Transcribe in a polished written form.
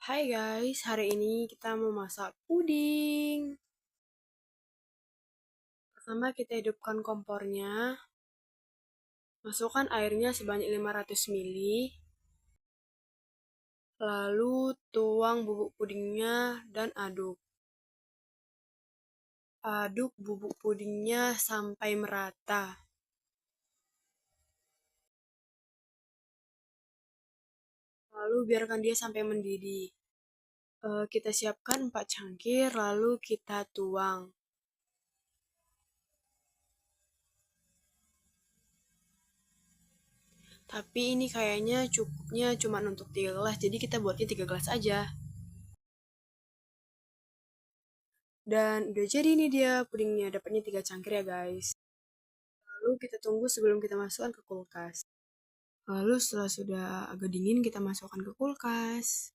Hai guys, hari ini kita mau masak puding. Pertama kita hidupkan kompornya, masukkan airnya sebanyak 500 ml, lalu tuang bubuk pudingnya dan aduk. Aduk bubuk pudingnya sampai merata. Lalu biarkan dia sampai mendidih. Kita siapkan 4 cangkir, lalu kita tuang. Tapi ini kayaknya cukupnya cuma untuk 3 gelas, jadi kita buatnya 3 gelas aja. Dan udah jadi nih dia pudingnya, dapatnya 3 cangkir ya guys. Lalu kita tunggu sebelum kita masukkan ke kulkas. Lalu setelah sudah agak dingin, kita masukkan ke kulkas.